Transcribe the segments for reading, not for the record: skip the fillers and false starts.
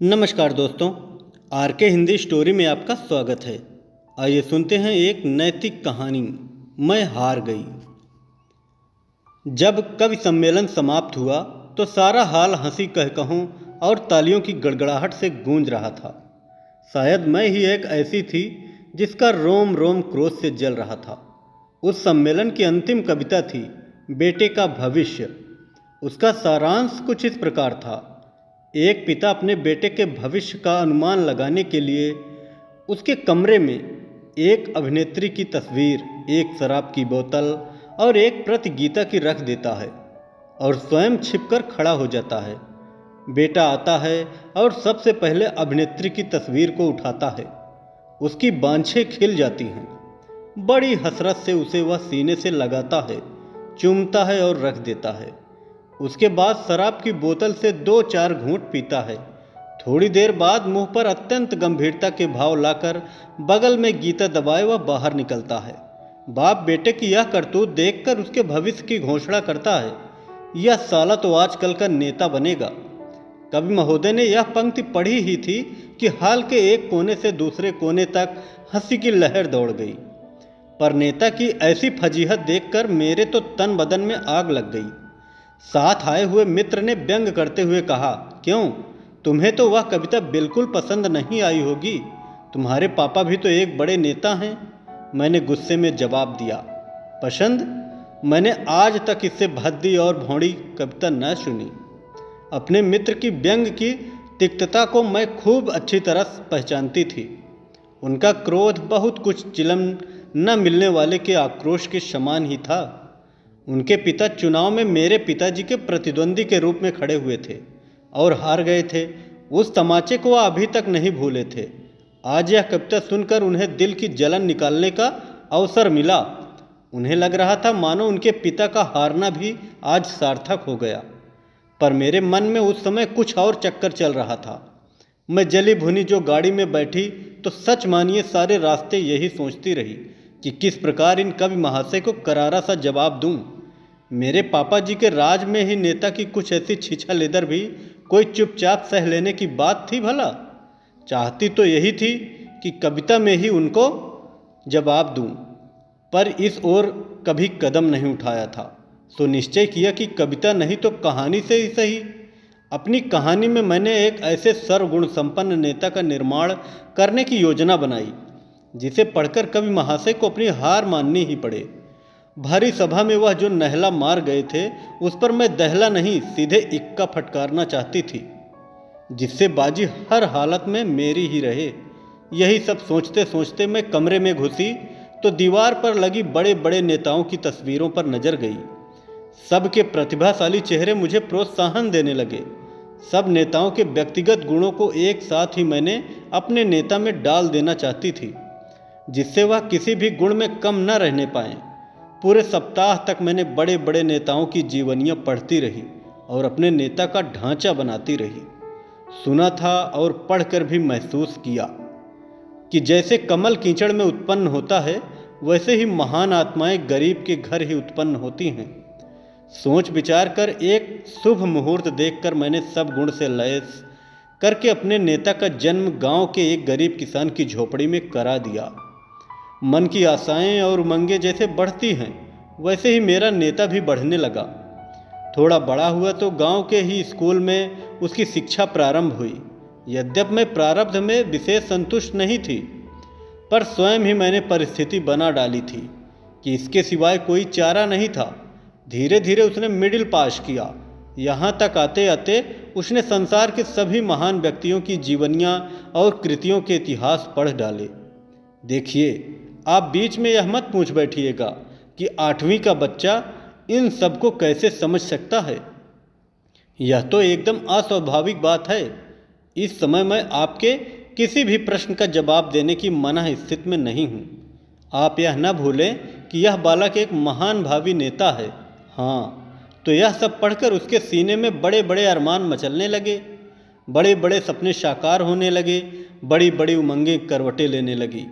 नमस्कार दोस्तों, आर के हिंदी स्टोरी में आपका स्वागत है। आइए सुनते हैं एक नैतिक कहानी, मैं हार गई। जब कवि सम्मेलन समाप्त हुआ तो सारा हाल हंसी कहकहों और तालियों की गड़गड़ाहट से गूंज रहा था। शायद मैं ही एक ऐसी थी जिसका रोम रोम क्रोध से जल रहा था। उस सम्मेलन की अंतिम कविता थी बेटे का भविष्य। उसका सारांश कुछ इस प्रकार था। एक पिता अपने बेटे के भविष्य का अनुमान लगाने के लिए उसके कमरे में एक अभिनेत्री की तस्वीर, एक शराब की बोतल और एक प्रति गीता की रख देता है और स्वयं छिपकर खड़ा हो जाता है। बेटा आता है और सबसे पहले अभिनेत्री की तस्वीर को उठाता है। उसकी बांछें खिल जाती हैं। बड़ी हसरत से उसे वह सीने से लगाता है, चूमता है और रख देता है। उसके बाद शराब की बोतल से 2-4 घूंट पीता है। थोड़ी देर बाद मुंह पर अत्यंत गंभीरता के भाव लाकर बगल में गीता दबाए वह बाहर निकलता है। बाप बेटे की यह करतूत देखकर उसके भविष्य की घोषणा करता है, यह साला तो आजकल का नेता बनेगा। कवि महोदय ने यह पंक्ति पढ़ी ही थी कि हाल के एक कोने से दूसरे कोने तक हंसी की लहर दौड़ गई। पर नेता की ऐसी फजीहत देखकर मेरे तो तन बदन में आग लग गई। साथ आए हुए मित्र ने व्यंग करते हुए कहा, क्यों, तुम्हें तो वह कविता बिल्कुल पसंद नहीं आई होगी। तुम्हारे पापा भी तो एक बड़े नेता हैं। मैंने गुस्से में जवाब दिया, पसंद? मैंने आज तक इससे भद्दी और भौड़ी कविता न सुनी। अपने मित्र की व्यंग की तिक्तता को मैं खूब अच्छी तरह पहचानती थी। उनका क्रोध बहुत कुछ चिलम न मिलने वाले के आक्रोश के समान ही था। उनके पिता चुनाव में मेरे पिताजी के प्रतिद्वंदी के रूप में खड़े हुए थे और हार गए थे। उस तमाचे को वह अभी तक नहीं भूले थे। आज यह कविता सुनकर उन्हें दिल की जलन निकालने का अवसर मिला। उन्हें लग रहा था मानो उनके पिता का हारना भी आज सार्थक हो गया। पर मेरे मन में उस समय कुछ और चक्कर चल रहा था। मैं जली भुनी जो गाड़ी में बैठी तो सच मानिए सारे रास्ते यही सोचती रही कि किस प्रकार इन कवि महाशय को करारा सा जवाब दूं। मेरे पापा जी के राज में ही नेता की कुछ ऐसी छीछा लेदर भी कोई चुपचाप सह लेने की बात थी भला? चाहती तो यही थी कि कविता में ही उनको जवाब दूं, पर इस ओर कभी कदम नहीं उठाया था। सो निश्चय किया कि कविता नहीं तो कहानी से ही सही। अपनी कहानी में मैंने एक ऐसे सर्वगुण संपन्न नेता का निर्माण करने की योजना बनाई जिसे पढ़कर कवि महाशय को अपनी हार माननी ही पड़े। भारी सभा में वह जो नहला मार गए थे उस पर मैं दहला नहीं सीधे इक्का फटकारना चाहती थी, जिससे बाजी हर हालत में मेरी ही रहे। यही सब सोचते सोचते मैं कमरे में घुसी तो दीवार पर लगी बड़े बड़े नेताओं की तस्वीरों पर नजर गई। सबके प्रतिभाशाली चेहरे मुझे प्रोत्साहन देने लगे। सब नेताओं के व्यक्तिगत गुणों को एक साथ ही मैंने अपने नेता में डाल देना चाहती थी, जिससे वह किसी भी गुण में कम न रहने पाए। पूरे सप्ताह तक मैंने बड़े बड़े नेताओं की जीवनियाँ पढ़ती रही और अपने नेता का ढांचा बनाती रही। सुना था और पढ़कर भी महसूस किया कि जैसे कमल कीचड़ में उत्पन्न होता है वैसे ही महान आत्माएं गरीब के घर ही उत्पन्न होती हैं। सोच विचार कर एक शुभ मुहूर्त देखकर मैंने सब गुण से लैस करके अपने नेता का जन्म गांव के एक गरीब किसान की झोपड़ी में करा दिया। मन की आशाएं और उमंगें जैसे बढ़ती हैं वैसे ही मेरा नेता भी बढ़ने लगा। थोड़ा बड़ा हुआ तो गांव के ही स्कूल में उसकी शिक्षा प्रारंभ हुई। यद्यपि मैं प्रारब्ध में विशेष संतुष्ट नहीं थी, पर स्वयं ही मैंने परिस्थिति बना डाली थी कि इसके सिवाय कोई चारा नहीं था। धीरे धीरे उसने मिडिल पास किया। यहाँ तक आते आते उसने संसार के सभी महान व्यक्तियों की जीवनियाँ और कृतियों के इतिहास पढ़ डाले। देखिए, आप बीच में यह मत पूछ बैठिएगा कि 8वीं का बच्चा इन सब को कैसे समझ सकता है। यह तो एकदम अस्वाभाविक बात है। इस समय मैं आपके किसी भी प्रश्न का जवाब देने की मना स्थिति में नहीं हूँ। आप यह न भूलें कि यह बालक एक महान भावी नेता है। हाँ, तो यह सब पढ़कर उसके सीने में बड़े बड़े अरमान मचलने लगे, बड़े बड़े सपने साकार होने लगे, बड़ी बड़ी उमंगें करवटें लेने लगी।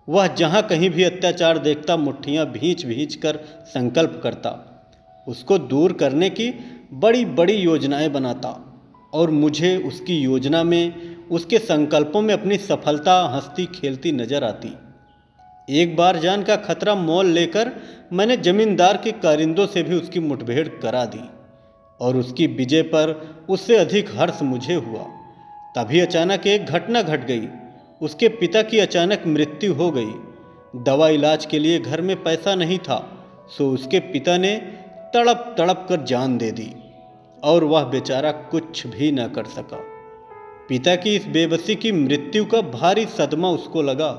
वह जहाँ कहीं भी अत्याचार देखता मुट्ठियाँ भींच भींच कर संकल्प करता, उसको दूर करने की बड़ी बड़ी योजनाएं बनाता और मुझे उसकी योजना में, उसके संकल्पों में अपनी सफलता हंसती खेलती नजर आती। एक बार जान का खतरा मोल लेकर मैंने जमींदार के कारिंदों से भी उसकी मुठभेड़ करा दी और उसकी विजय पर उससे अधिक हर्ष मुझे हुआ। तभी अचानक एक घटना घट गई। उसके पिता की अचानक मृत्यु हो गई। दवा इलाज के लिए घर में पैसा नहीं था, सो उसके पिता ने तड़प तड़प कर जान दे दी और वह बेचारा कुछ भी न कर सका। पिता की इस बेबसी की मृत्यु का भारी सदमा उसको लगा।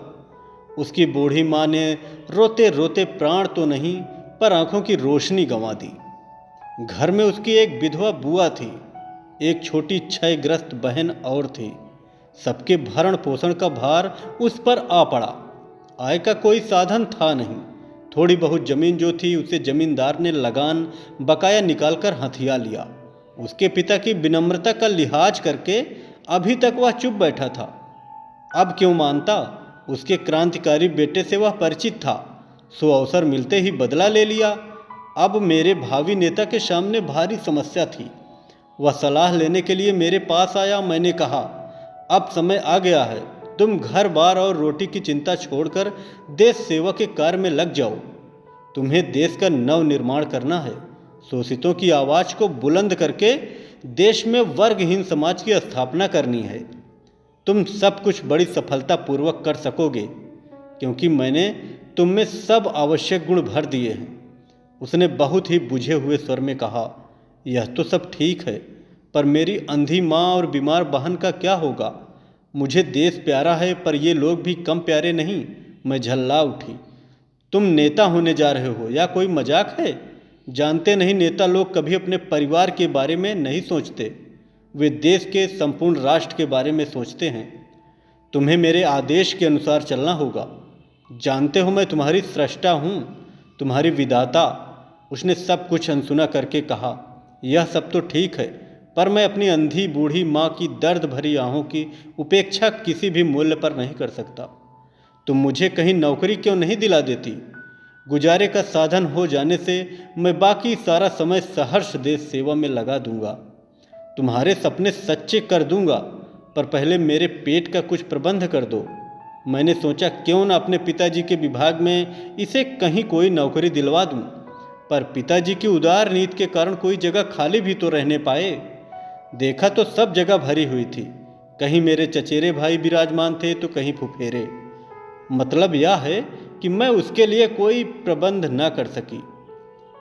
उसकी बूढ़ी माँ ने रोते रोते प्राण तो नहीं पर आंखों की रोशनी गंवा दी। घर में उसकी एक विधवा बुआ थी, एक छोटी क्षयग्रस्त बहन और थी। सबके भरण पोषण का भार उस पर आ पड़ा। आय का कोई साधन था नहीं। थोड़ी बहुत जमीन जो थी उसे जमींदार ने लगान बकाया निकालकर हथिया लिया। उसके पिता की विनम्रता का लिहाज करके अभी तक वह चुप बैठा था। अब क्यों मानता? उसके क्रांतिकारी बेटे से वह परिचित था, सो अवसर मिलते ही बदला ले लिया। अब मेरे भावी नेता के सामने भारी समस्या थी। वह सलाह लेने के लिए मेरे पास आया। मैंने कहा, अब समय आ गया है, तुम घर बार और रोटी की चिंता छोड़कर देश सेवा के कार्य में लग जाओ। तुम्हें देश का नव निर्माण करना है। शोषितों की आवाज़ को बुलंद करके देश में वर्गहीन समाज की स्थापना करनी है। तुम सब कुछ बड़ी सफलतापूर्वक कर सकोगे, क्योंकि मैंने तुम में सब आवश्यक गुण भर दिए हैं। उसने बहुत ही बुझे हुए स्वर में कहा, यह तो सब ठीक है, पर मेरी अंधी माँ और बीमार बहन का क्या होगा? मुझे देश प्यारा है, पर ये लोग भी कम प्यारे नहीं। मैं झल्ला उठी। तुम नेता होने जा रहे हो या कोई मजाक है? जानते नहीं, नेता लोग कभी अपने परिवार के बारे में नहीं सोचते, वे देश के संपूर्ण राष्ट्र के बारे में सोचते हैं। तुम्हें मेरे आदेश के अनुसार चलना होगा। जानते हो मैं तुम्हारी सृष्टा हूँ, तुम्हारी विधाता। उसने सब कुछ अनसुना करके कहा, यह सब तो ठीक है, पर मैं अपनी अंधी बूढ़ी माँ की दर्द भरी आहों की उपेक्षा किसी भी मूल्य पर नहीं कर सकता। तुम मुझे कहीं नौकरी क्यों नहीं दिला देती? गुजारे का साधन हो जाने से मैं बाकी सारा समय सहर्ष देश सेवा में लगा दूंगा। तुम्हारे सपने सच्चे कर दूंगा, पर पहले मेरे पेट का कुछ प्रबंध कर दो। मैंने सोचा क्यों न अपने पिताजी के विभाग में इसे कहीं कोई नौकरी दिलवा दूं, पर पिताजी की उदार नीति के कारण कोई जगह खाली भी तो रहने पाए। देखा तो सब जगह भरी हुई थी। कहीं मेरे चचेरे भाई विराजमान थे तो कहीं फुफेरे। मतलब यह है कि मैं उसके लिए कोई प्रबंध न कर सकी।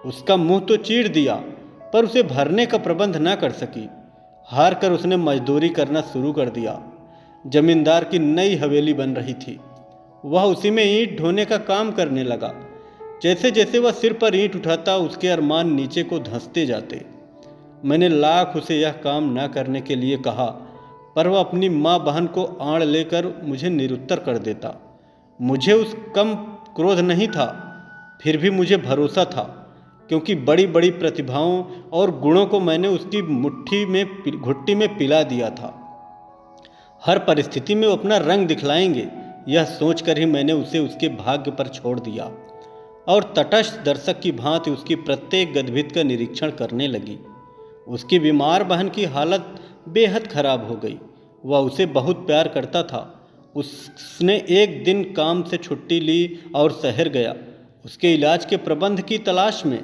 उसका मुंह तो चीर दिया, पर उसे भरने का प्रबंध न कर सकी। हार कर उसने मजदूरी करना शुरू कर दिया। जमींदार की नई हवेली बन रही थी, वह उसी में ईंट ढोने का काम करने लगा। जैसे जैसे वह सिर पर ईंट उठाता, उसके अरमान नीचे को धंसते जाते। मैंने लाख उसे यह काम न करने के लिए कहा, पर वह अपनी माँ बहन को आड़ लेकर मुझे निरुत्तर कर देता। मुझे उस कम क्रोध नहीं था, फिर भी मुझे भरोसा था, क्योंकि बड़ी बड़ी प्रतिभाओं और गुणों को मैंने उसकी घुट्टी में पिला दिया था। हर परिस्थिति में वो अपना रंग दिखलाएंगे, यह सोचकर ही मैंने उसे उसके भाग्य पर छोड़ दिया और तटस्थ दर्शक की भांति उसकी प्रत्येक गतिविधि का निरीक्षण करने लगी। उसकी बीमार बहन की हालत बेहद खराब हो गई। वह उसे बहुत प्यार करता था। उसने एक दिन काम से छुट्टी ली और शहर गया, उसके इलाज के प्रबंध की तलाश में।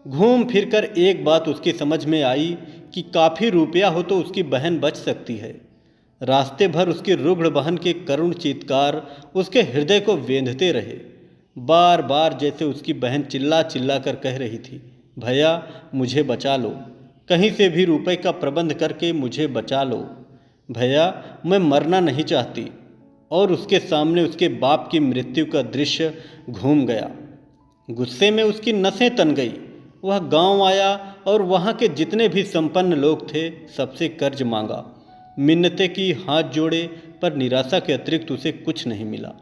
घूम फिरकर एक बात उसकी समझ में आई कि काफ़ी रुपया हो तो उसकी बहन बच सकती है। रास्ते भर उसकी रुग्ण बहन के करुण चीत्कार उसके हृदय को वेंधते रहे। बार बार जैसे उसकी बहन चिल्ला चिल्ला कर कह रही थी, भैया मुझे बचा लो, कहीं से भी रुपए का प्रबंध करके मुझे बचा लो भैया, मैं मरना नहीं चाहती। और उसके सामने उसके बाप की मृत्यु का दृश्य घूम गया। गुस्से में उसकी नसें तन गई। वह गांव आया और वहाँ के जितने भी संपन्न लोग थे सबसे कर्ज मांगा, मिन्नतें की, हाथ जोड़े, पर निराशा के अतिरिक्त उसे कुछ नहीं मिला।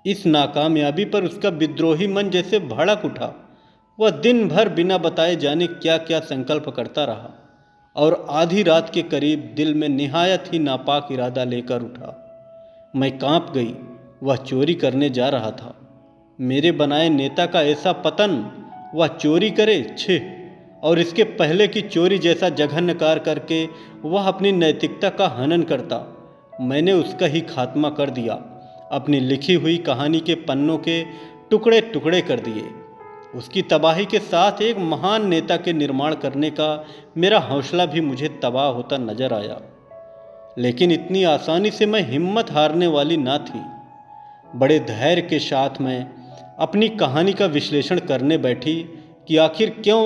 इस नाकामयाबी पर उसका विद्रोही मन जैसे भड़क उठा। वह दिन भर बिना बताए जाने क्या क्या संकल्प करता रहा और आधी रात के करीब दिल में निहायत ही नापाक इरादा लेकर उठा। मैं कांप गई। वह चोरी करने जा रहा था। मेरे बनाए नेता का ऐसा पतन, वह चोरी करे, छे! और इसके पहले की चोरी जैसा जघन्य कार्य करके वह अपनी नैतिकता का हनन करता, मैंने उसका ही खात्मा कर दिया, अपनी लिखी हुई कहानी के पन्नों के टुकड़े टुकड़े कर दिए। उसकी तबाही के साथ एक महान नेता के निर्माण करने का मेरा हौसला भी मुझे तबाह होता नजर आया। लेकिन इतनी आसानी से मैं हिम्मत हारने वाली ना थी। बड़े धैर्य के साथ मैं अपनी कहानी का विश्लेषण करने बैठी कि आखिर क्यों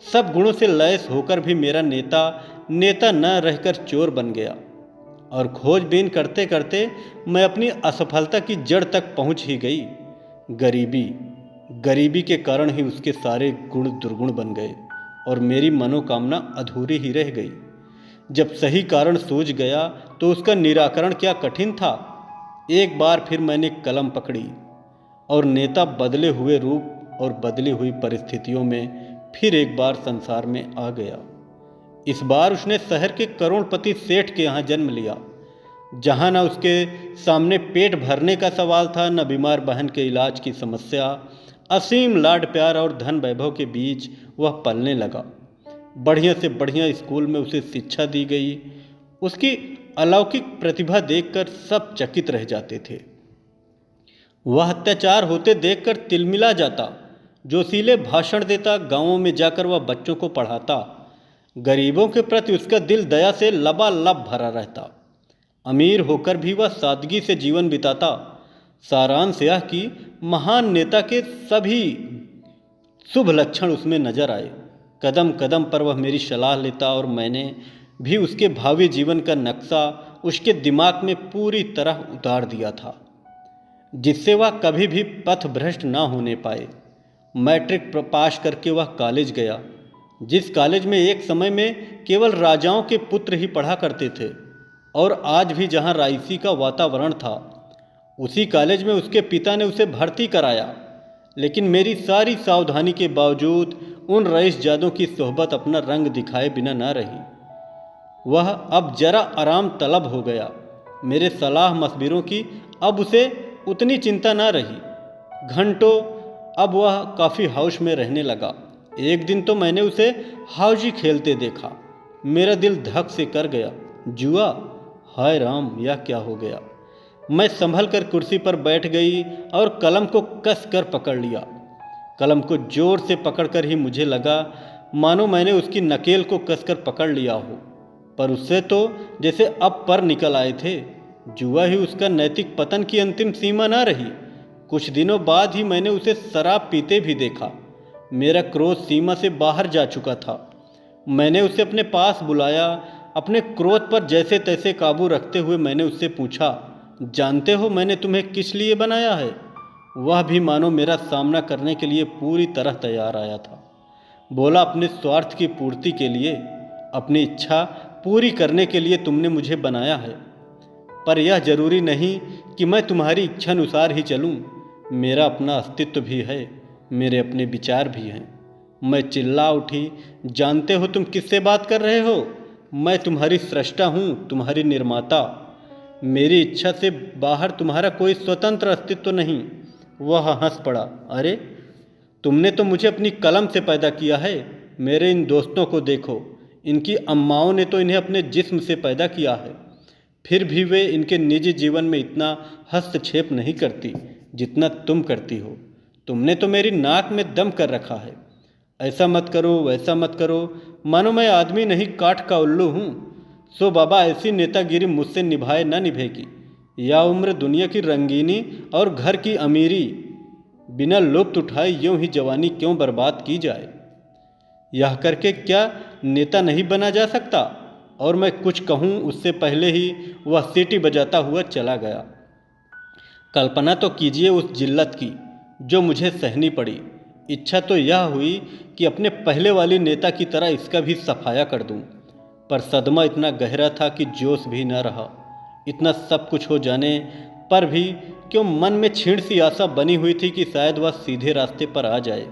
सब गुणों से लैस होकर भी मेरा नेता नेता न रहकर चोर बन गया। और खोजबीन करते करते मैं अपनी असफलता की जड़ तक पहुंच ही गई। गरीबी के कारण ही उसके सारे गुण दुर्गुण बन गए और मेरी मनोकामना अधूरी ही रह गई। जब सही कारण सूझ गया तो उसका निराकरण क्या कठिन था। एक बार फिर मैंने कलम पकड़ी और नेता बदले हुए रूप और बदली हुई परिस्थितियों में फिर एक बार संसार में आ गया। इस बार उसने शहर के करोड़पति सेठ के यहाँ जन्म लिया, जहाँ न उसके सामने पेट भरने का सवाल था, न बीमार बहन के इलाज की समस्या। असीम लाड प्यार और धन वैभव के बीच वह पलने लगा। बढ़िया से बढ़िया स्कूल में उसे शिक्षा दी गई। उसकी अलौकिक प्रतिभा देखकर सब चकित रह जाते थे। वह अत्याचार होते देखकर तिलमिला जाता, जोशीले भाषण देता, गांवों में जाकर वह बच्चों को पढ़ाता। गरीबों के प्रति उसका दिल दया से लबालब भरा रहता। अमीर होकर भी वह सादगी से जीवन बिताता। सारांश यह कि महान नेता के सभी शुभ लक्षण उसमें नजर आए। कदम कदम पर वह मेरी सलाह लेता और मैंने भी उसके भावी जीवन का नक्शा उसके दिमाग में पूरी तरह उतार दिया था, जिससे वह कभी भी पथ भ्रष्ट ना होने पाए। मैट्रिक पास करके वह कॉलेज गया, जिस कॉलेज में एक समय में केवल राजाओं के पुत्र ही पढ़ा करते थे और आज भी जहां राइसी का वातावरण था, उसी कॉलेज में उसके पिता ने उसे भर्ती कराया। लेकिन मेरी सारी सावधानी के बावजूद उन रईसजादों की सोहबत अपना रंग दिखाए बिना न रही। वह अब जरा आराम तलब हो गया। मेरे सलाह मशविरों की अब उसे उतनी चिंता न रही। घंटों अब वह काफ़ी हाउस में रहने लगा। एक दिन तो मैंने उसे हाउजी खेलते देखा। मेरा दिल धक से कर गया। जुआ? हाय राम, यह क्या हो गया। मैं संभल कर कुर्सी पर बैठ गई और कलम को कस कर पकड़ लिया। कलम को जोर से पकड़कर ही मुझे लगा मानो मैंने उसकी नकेल को कसकर पकड़ लिया हो, पर उससे तो जैसे अब पर निकल आए थे। जुआ ही उसका नैतिक पतन की अंतिम सीमा ना रही। कुछ दिनों बाद ही मैंने उसे शराब पीते भी देखा। मेरा क्रोध सीमा से बाहर जा चुका था। मैंने उसे अपने पास बुलाया। अपने क्रोध पर जैसे तैसे काबू रखते हुए मैंने उससे पूछा, जानते हो मैंने तुम्हें किस लिए बनाया है? वह भी मानो मेरा सामना करने के लिए पूरी तरह तैयार आया था। बोला, अपने स्वार्थ की पूर्ति के लिए, अपनी इच्छा पूरी करने के लिए तुमने मुझे बनाया है। पर यह जरूरी नहीं कि मैं तुम्हारी इच्छा अनुसार ही चलूं। मेरा अपना अस्तित्व भी है, मेरे अपने विचार भी हैं। मैं चिल्ला उठी, जानते हो तुम किससे बात कर रहे हो? मैं तुम्हारी सृष्टा हूँ, तुम्हारी निर्माता। मेरी इच्छा से बाहर तुम्हारा कोई स्वतंत्र अस्तित्व नहीं। वह हंस पड़ा। अरे, तुमने तो मुझे अपनी कलम से पैदा किया है। मेरे इन दोस्तों को देखो, इनकी अम्माओं ने तो इन्हें अपने जिस्म से पैदा किया है, फिर भी वे इनके निजी जीवन में इतना हस्तक्षेप नहीं करती जितना तुम करती हो। तुमने तो मेरी नाक में दम कर रखा है। ऐसा मत करो, वैसा मत करो, मानो मैं आदमी नहीं काठ का उल्लू हूँ। सो बाबा, ऐसी नेतागिरी मुझसे निभाए न निभेगी। या उम्र दुनिया की रंगीनी और घर की अमीरी बिना लुत्फ उठाए यूं ही जवानी क्यों बर्बाद की जाए? यह करके क्या नेता नहीं बना जा सकता? और मैं कुछ कहूँ उससे पहले ही वह सीटी बजाता हुआ चला गया। कल्पना तो कीजिए उस जिल्लत की जो मुझे सहनी पड़ी। इच्छा तो यह हुई कि अपने पहले वाली नेता की तरह इसका भी सफाया कर दूं, पर सदमा इतना गहरा था कि जोश भी न रहा। इतना सब कुछ हो जाने पर भी क्यों मन में क्षीण सी आशा बनी हुई थी कि शायद वह सीधे रास्ते पर आ जाए।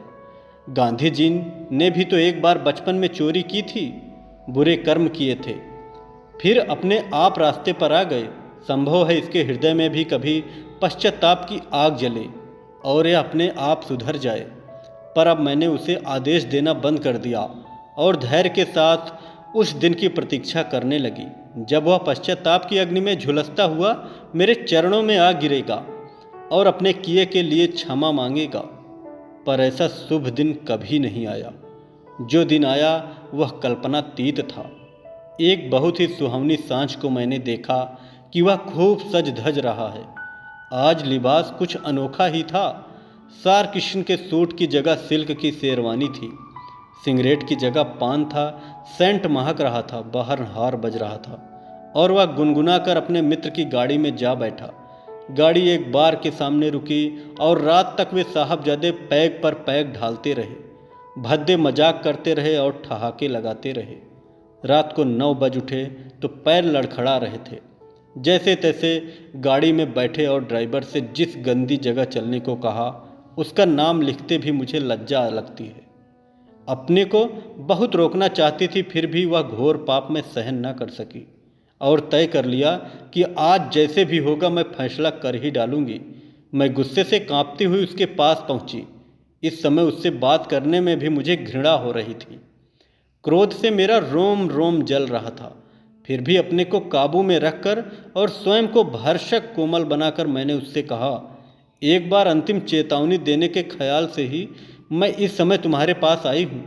गांधी जी ने भी तो एक बार बचपन में चोरी की थी, बुरे कर्म किए थे, फिर अपने आप रास्ते पर आ गए। संभव है इसके हृदय में भी कभी पश्चाताप की आग जले और यह अपने आप सुधर जाए। पर अब मैंने उसे आदेश देना बंद कर दिया और धैर्य के साथ उस दिन की प्रतीक्षा करने लगी जब वह पश्चाताप की अग्नि में झुलसता हुआ मेरे चरणों में आ गिरेगा और अपने किए के लिए क्षमा मांगेगा। पर ऐसा शुभ दिन कभी नहीं आया। जो दिन आया वह कल्पनातीत था। एक बहुत ही सुहावनी सांझ को मैंने देखा कि वह खूब सज धज रहा है। आज लिबास कुछ अनोखा ही था। सार किशन के सूट की जगह सिल्क की शेरवानी थी, सिगरेट की जगह पान था, सेंट महक रहा था, बाहर हार बज रहा था और वह गुनगुना कर अपने मित्र की गाड़ी में जा बैठा। गाड़ी एक बार के सामने रुकी और रात तक वे साहबजादे पैग पर पैग ढालते रहे, भद्दे मजाक करते रहे और ठहाके लगाते रहे। रात को 9 बज उठे तो पैर लड़खड़ा रहे थे। जैसे तैसे गाड़ी में बैठे और ड्राइवर से जिस गंदी जगह चलने को कहा उसका नाम लिखते भी मुझे लज्जा लगती है। अपने को बहुत रोकना चाहती थी, फिर भी वह घोर पाप में सहन न कर सकी और तय कर लिया कि आज जैसे भी होगा मैं फैसला कर ही डालूंगी। मैं गुस्से से कांपती हुई उसके पास पहुंची। इस समय उससे बात करने में भी मुझे घृणा हो रही थी। क्रोध से मेरा रोम रोम जल रहा था। फिर भी अपने को काबू में रखकर और स्वयं को भरसक कोमल बनाकर मैंने उससे कहा, एक बार अंतिम चेतावनी देने के ख्याल से ही मैं इस समय तुम्हारे पास आई हूँ।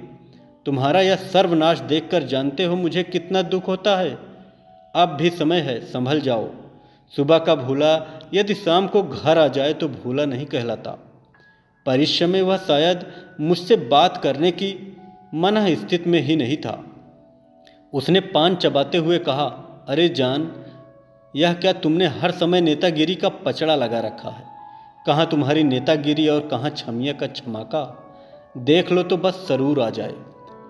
तुम्हारा यह सर्वनाश देखकर जानते हो मुझे कितना दुख होता है। अब भी समय है, संभल जाओ। सुबह का भूला यदि शाम को घर आ जाए तो भूला नहीं कहलाता। पर इस समय वह शायद मुझसे बात करने की मनः स्थिति में ही नहीं था। उसने पान चबाते हुए कहा, अरे जान, यह क्या तुमने हर समय नेतागिरी का पचड़ा लगा रखा है? कहाँ तुम्हारी नेतागिरी और कहाँ छमिया का छमाका? देख लो तो बस सरूर आ जाए।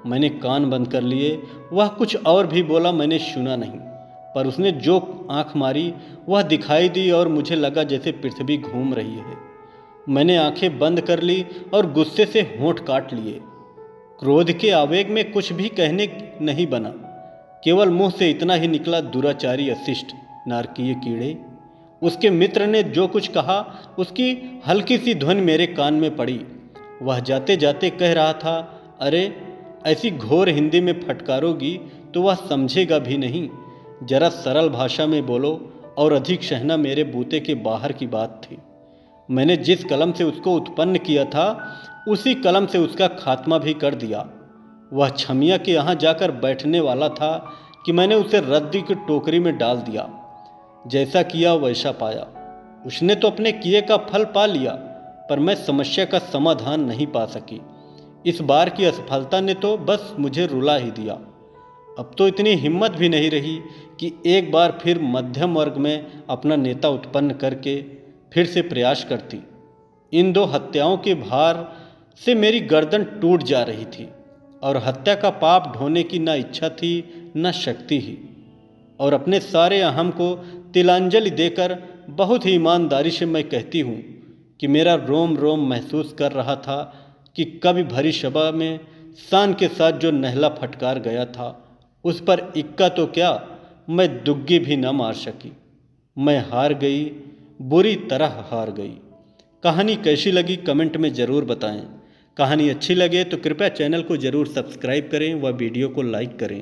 मैंने कान बंद कर लिए। वह कुछ और भी बोला, मैंने सुना नहीं, पर उसने जो आंख मारी वह दिखाई दी और मुझे लगा जैसे पृथ्वी घूम रही है। मैंने आंखें बंद कर ली और गुस्से से होंठ काट लिए। क्रोध के आवेग में कुछ भी कहने नहीं बना। केवल मुंह से इतना ही निकला, दुराचारी, अशिष्ट, नारकीय कीड़े। उसके मित्र ने जो कुछ कहा उसकी हल्की सी ध्वनि मेरे कान में पड़ी। वह जाते जाते कह रहा था, अरे ऐसी घोर हिंदी में फटकारोगी तो वह समझेगा भी नहीं। जरा सरल भाषा में बोलो। और अधिक सहना मेरे बूते के बाहर की बात थी। मैंने जिस कलम से उसको उत्पन्न किया था उसी कलम से उसका खात्मा भी कर दिया। वह छमिया के यहाँ जाकर बैठने वाला था कि मैंने उसे रद्दी की टोकरी में डाल दिया। जैसा किया वैसा पाया। उसने तो अपने किए का फल पा लिया, पर मैं समस्या का समाधान नहीं पा सकी। इस बार की असफलता ने तो बस मुझे रुला ही दिया। अब तो इतनी हिम्मत भी नहीं रही कि एक बार फिर मध्यम वर्ग में अपना नेता उत्पन्न करके फिर से प्रयास करती। इन 2 हत्याओं के भार से मेरी गर्दन टूट जा रही थी और हत्या का पाप ढोने की न इच्छा थी न शक्ति ही। और अपने सारे अहम को तिलांजलि देकर बहुत ही ईमानदारी से मैं कहती हूँ कि मेरा रोम रोम महसूस कर रहा था कि कभी भरी सभा में शान के साथ जो नहला फटकार गया था उस पर इक्का तो क्या, मैं दुग्गी भी न मार सकी। मैं हार गई, बुरी तरह हार गई। कहानी कैसी लगी कमेंट में ज़रूर बताएं। कहानी अच्छी लगे तो कृपया चैनल को ज़रूर सब्सक्राइब करें व वीडियो को लाइक करें।